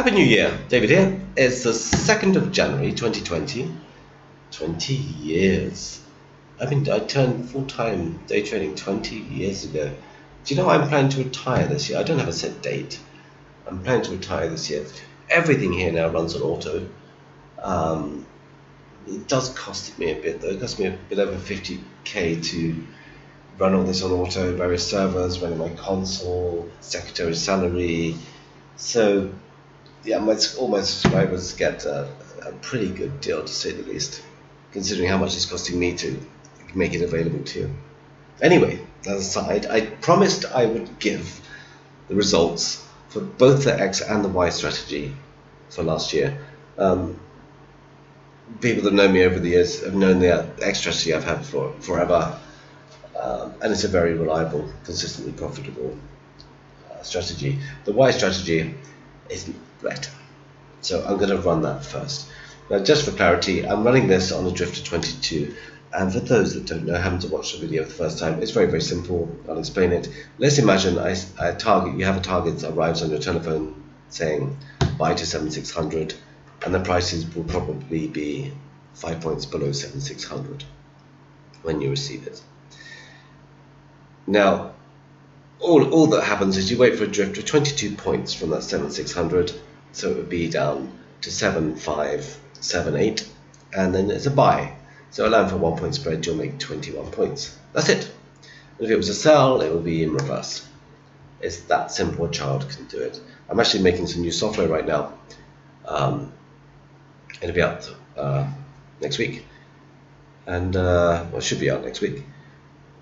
Happy New Year, David here. It's the 2nd of January 2020. 20 years. I turned full-time day trading 20 years ago. Do you know I'm planning to retire this year? I don't have a set date. I'm planning to retire this year. Everything here now runs on auto. It does cost me a bit though. It costs me a bit over 50k to run all this on auto, various servers, running my console, secretary's salary. So yeah, all my subscribers get a pretty good deal, to say the least, considering how much it's costing me to make it available to you. Anyway, that aside, I promised I would give the results for both the X and the Y strategy for last year. People that know me over the years have known the X strategy I've had for forever, and it's a very reliable, consistently profitable strategy. The Y strategy is better, so I'm going to run that first. Now, just for clarity, I'm running this on a Drifter 22, and for those that don't know, haven't watched the video for the first time, it's very, very simple. I'll explain it. Let's imagine you have a target that arrives on your telephone saying buy to 7600, and the prices will probably be 5 points below 7600 when you receive it. Now, all that happens is you wait for a drift of 22 points from that 7600, so it would be down to 7578, and then it's a buy. So allowing for 1 point spread, you'll make 21 points. That's it. And if it was a sell, it would be in reverse. It's that simple. A child can do it. I'm actually making some new software right now. It'll be out next week, and it should be out next week.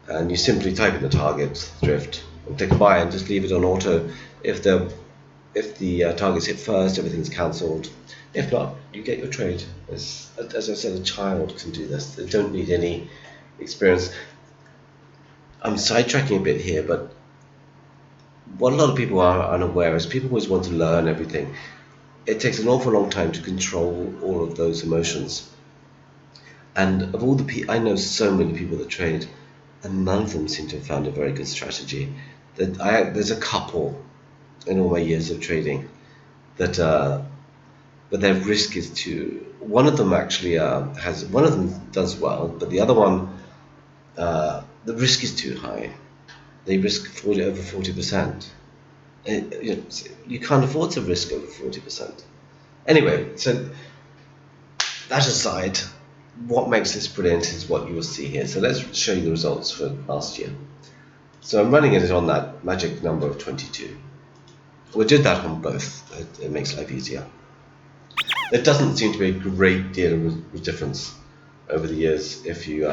And you simply type in the target drift and click buy and just leave it on auto. If the target's hit first, everything's cancelled. If not, you get your trade. As I said, a child can do this. They don't need any experience. I'm sidetracking a bit here, but what a lot of people are unaware is people always want to learn everything. It takes an awful long time to control all of those emotions. And of all the people, I know so many people that trade, and none of them seem to have found a very good strategy. There's a couple in all my years of trading that but their risk is too. One of them actually one of them does well, but the other one, the risk is too high. They risk over 40%. You can't afford to risk over 40%. Anyway, so that aside, what makes this brilliant is what you will see here. So let's show you the results for last year. So I'm running it on that magic number of 22. We did that on both. It makes life easier. There doesn't seem to be a great deal of difference over the years if you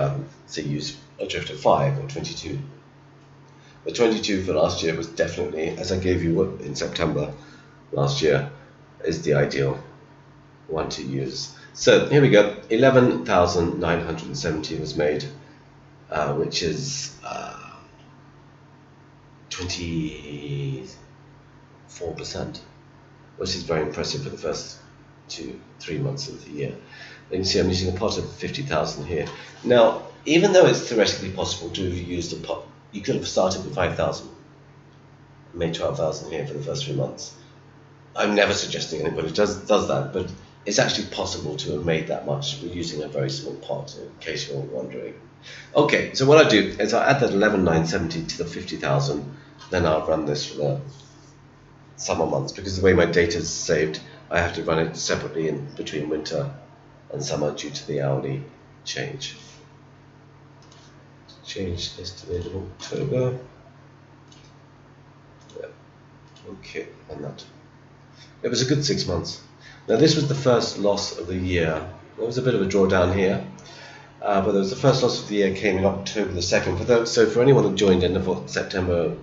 say use a Drifter 5 or 22. The 22 for last year was definitely, as I gave you in September last year, is the ideal one to use. So here we go. 11,970 was made, which is 24%, which is very impressive for the first 2-3 months of the year. You can see I'm using a pot of 50,000 here. Now, even though it's theoretically possible to have used a pot, you could have started with 5,000, made 12,000 here for the first 3 months. I'm never suggesting anybody does that, but it's actually possible to have made that much using a very small pot, in case you're wondering. Okay, so what I do is I add that 11,970 to the 50,000, then I'll run this for the summer months, because the way my data is saved, I have to run it separately in between winter and summer due to the hourly change. Change estimated of October. Yeah. Okay, and that. It was a good 6 months. Now this was the first loss of the year. There was a bit of a drawdown here, but there was the first loss of the year came in October the 2nd. So for anyone that joined end of September,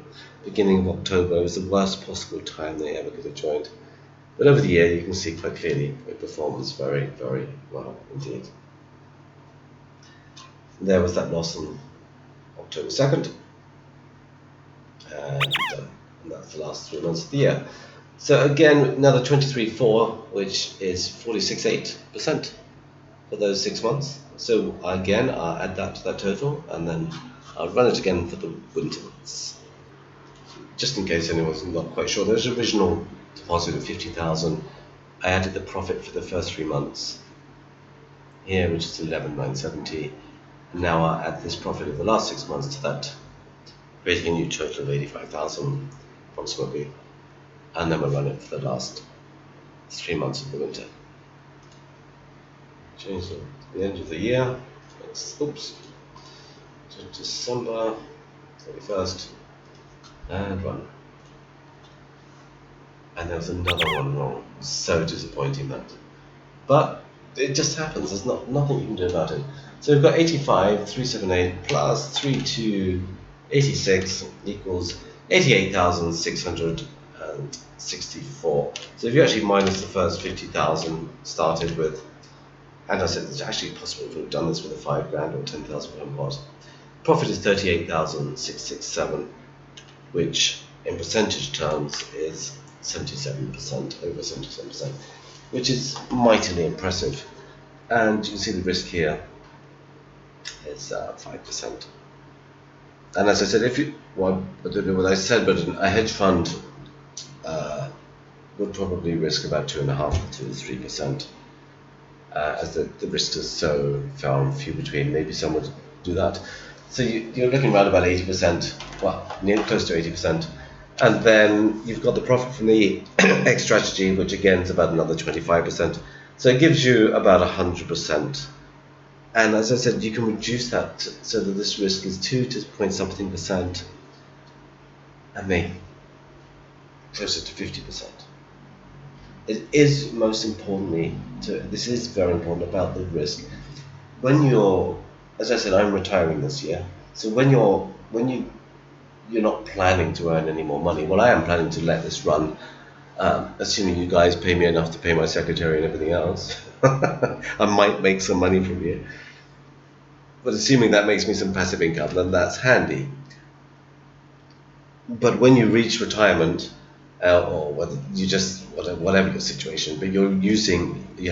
beginning of October, it was the worst possible time they ever could have joined. But over the year, you can see quite clearly it performs very, very well indeed. There was that loss on October 2nd, and that's the last 3 months of the year. So again, another 23.4, which is 46.8% for those 6 months. So again, I'll add that to that total, and then I'll run it again for the winter months. Just in case anyone's not quite sure, those original deposit of 50,000. I added the profit for the first 3 months here, which is 11,970. And now I add this profit of the last 6 months to that, creating a new total of 85,000 approximately. And then we'll run it for the last 3 months of the winter. Change the end of the year. Oops. To December 31st. And run. And there was another one wrong. So disappointing that. But it just happens. There's nothing you can do about it. So we've got 85,378 plus 3286 equals 88,664. So if you actually minus the first 50,000 started with, and I said it's actually possible to have done this with a 5 grand or 10,000 pound pot. Profit is 38,667, which in percentage terms is 77%, over 77%, which is mightily impressive. And you can see the risk here is 5%. And as I said, I don't know what I said, but a hedge fund would probably risk about 2.5 to 3%, as the risk is so far and few between. Maybe some would do that. So you're looking around about 80%, well, near close to 80%. And then you've got the profit from the X strategy, which again is about another 25%. So it gives you about 100%. And as I said, you can reduce that so that this risk is 2 to point something percent, and maybe closer to 50%. It is most importantly, this is very important about the risk. When you're, as I said, I'm retiring this year. So when you're not planning to earn any more money. Well, I am planning to let this run, assuming you guys pay me enough to pay my secretary and everything else. I might make some money from you. But assuming that makes me some passive income, then that's handy. But when you reach retirement, or whether you just, whatever your situation, but you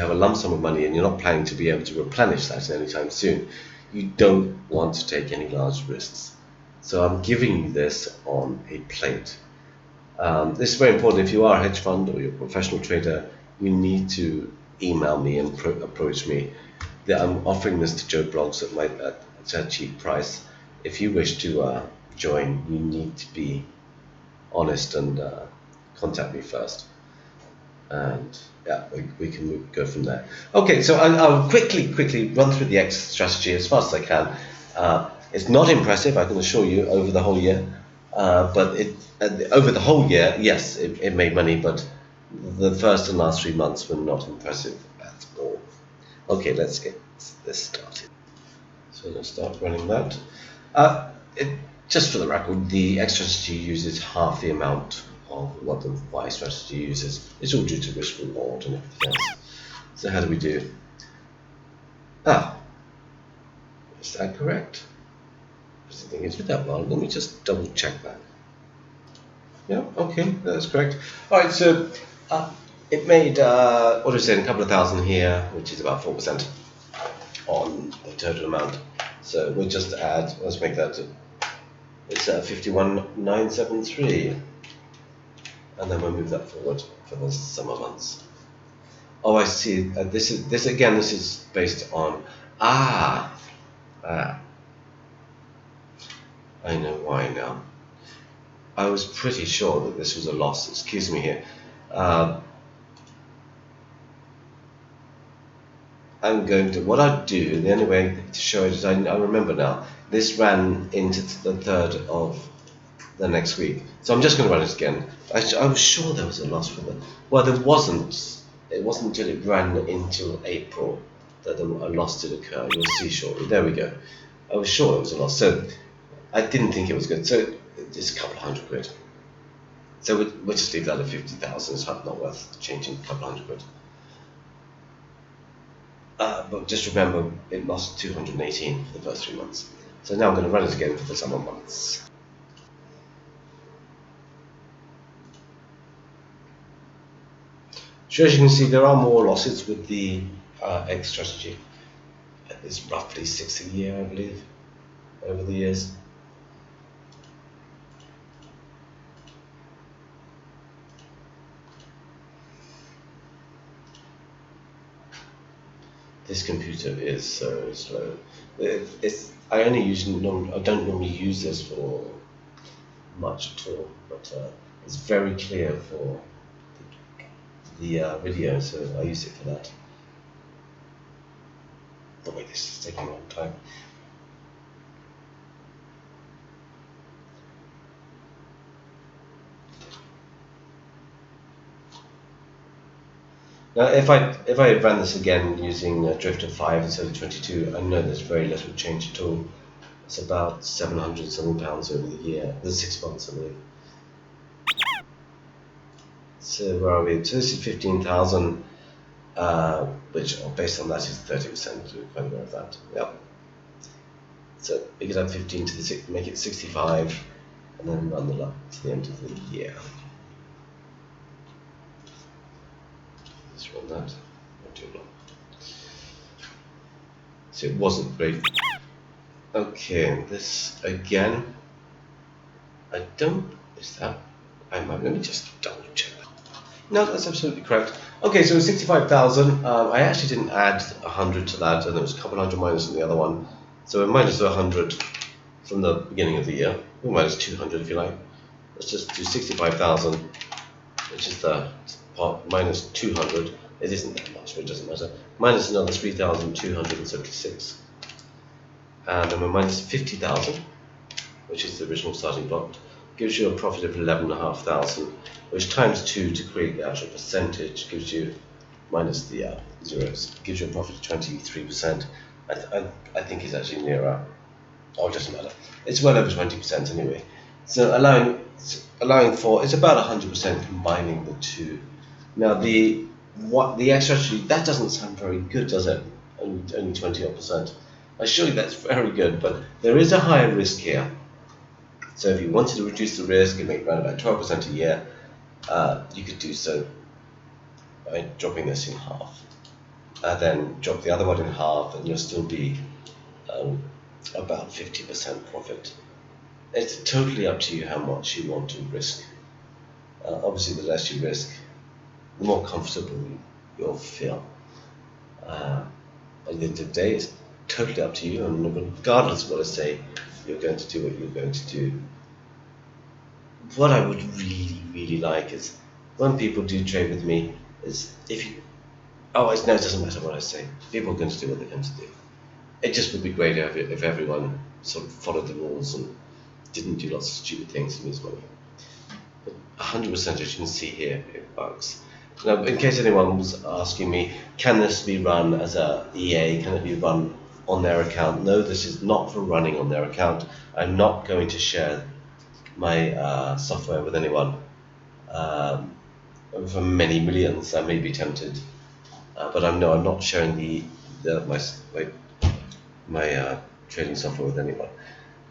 have a lump sum of money and you're not planning to be able to replenish that anytime soon, you don't want to take any large risks. So I'm giving you this on a plate. This is very important. If you are a hedge fund or you're a professional trader, you need to email me and approach me. I'm offering this to Joe Blogs at a cheap price. If you wish to join, you need to be honest and contact me first. And yeah, we can go from there. Okay, so I'll quickly run through the X strategy as fast as I can. It's not impressive, I can assure you, over the whole year. But over the whole year, yes, it made money, but the first and last 3 months were not impressive at all. Okay, let's get this started. So let's start running that. Just for the record, the X strategy uses half the amount of what the Y strategy uses. It's all due to risk reward and everything else. So how do we do? Is that correct? I think it's with that one. Let me just double check that. Yeah, okay, that's correct. All right, so it made what do we say, a couple of thousand here, which is about 4% on the total amount. So we'll just add. Let's make that. It's 51,973, and then we'll move that forward for the summer months. Oh, I see. This is based on I know why now. I was pretty sure that this was a loss. Excuse me here. I'm going to, what I'd do, the only way to show it is, I remember now, this ran into the 3rd of the next week. So I'm just going to run it again. I was sure there was a loss for them. Well, there wasn't. It wasn't until it ran into April that a loss did occur. You'll see shortly. There we go. I was sure it was a loss. So I didn't think it was good. So it's a couple of £100. So we'll just leave that at 50,000. It's not worth changing a couple of £100. But just remember, it lost 218 for the first 3 months. So now I'm going to run it again for the summer months. So as you can see, there are more losses with the X strategy. It's roughly 6 a year, I believe, over the years. This computer is so slow. I don't normally use this for much at all, but it's very clear for the video, so I use it for that. Oh wait, this is taking a long time. Now, if I ran this again using drift of 5 instead of 22, I know there's very little change at all. It's about £700 something over the year, the 6 months, I believe. So where are we? So this is 15,000, which based on that is 30%. You're quite aware of that. Yep. So we could add 15 to the make it 65, and then run the lot to the end of the year. Let's run that. Not too long. So it wasn't great. Okay, this again. I don't. Is that? Let me just double check. No, that's absolutely correct. Okay, so 65,000. I actually didn't add 100 to that, and there was a couple hundred minus in the other one. So we minus 100 from the beginning of the year. Or minus 200 if you like. Let's just do 65,000, which is the part minus 200. It isn't that much, but it doesn't matter. Minus another 3,276. And then we're minus 50,000, which is the original starting block. Gives you a profit of 11,500, which times 2 to create the actual percentage gives you minus the zeros, gives you a profit of 23%. I think it's actually nearer. Oh, it doesn't matter. It's well over 20% anyway. So allowing for it's about 100% combining the two. Now the extra strategy, that doesn't sound very good, does it? Only 20%. Surely that's very good, but there is a higher risk here. So if you wanted to reduce the risk and make around about 12% a year, you could do so by dropping this in half. Then drop the other one in half, and you'll still be about 50% profit. It's totally up to you how much you want to risk. Obviously, the less you risk, the more comfortable you'll feel. At the end of the day, it's totally up to you, and regardless of what I say, you're going to do what you're going to do. What I would really, really like is when people do trade with me, is if you, no, it doesn't matter what I say. People are going to do what they're going to do. It just would be great if everyone sort of followed the rules and didn't do lots of stupid things to lose money. But 100%, as you can see here, it works. Now, in case anyone was asking me, can this be run as a EA? Can it be run on their account? No, this is not for running on their account. I'm not going to share my software with anyone for many millions. I may be tempted, but I'm not sharing my trading software with anyone.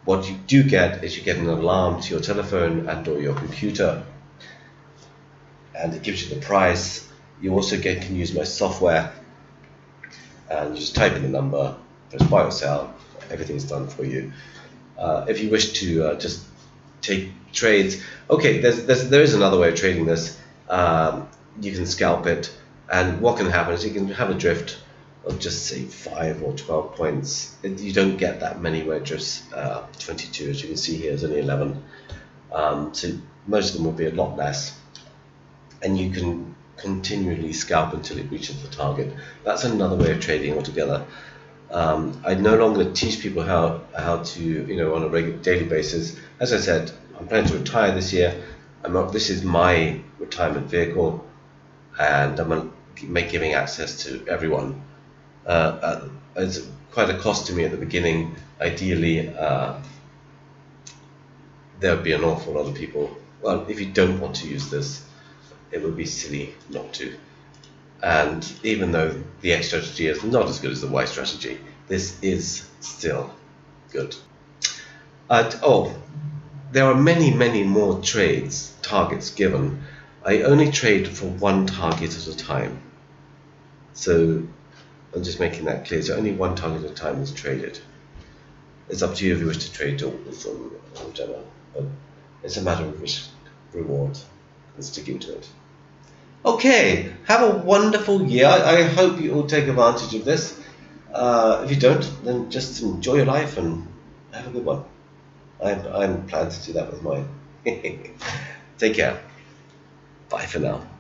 What you do get is you get an alarm to your telephone and or your computer, and it gives you the price. You also can use my software, and you just type in the number, press buy or sell, everything's done for you. If you wish to just take trades, okay, there is another way of trading this. You can scalp it, and what can happen is you can have a drift of just say 5 or 12 points. You don't get that many where it drifts 22, as you can see here, is only 11. So most of them will be a lot less, and you can continually scalp until it reaches the target. That's another way of trading altogether. I no longer teach people how to, on a daily basis. As I said, I'm planning to retire this year. This is my retirement vehicle, and I'm giving access to everyone. It's quite a cost to me at the beginning. Ideally, there would be an awful lot of people. Well, if you don't want to use this, it would be silly not to. And even though the X strategy is not as good as the Y strategy, this is still good. There are many, many more targets given. I only trade for one target at a time. So I'm just making that clear. So only one target at a time is traded. It's up to you if you wish to trade all of them or whichever. But it's a matter of risk reward and sticking to it. Okay, have a wonderful year. I hope you all take advantage of this. If you don't, then just enjoy your life and have a good one. I'm planning to do that with mine. Take care. Bye for now.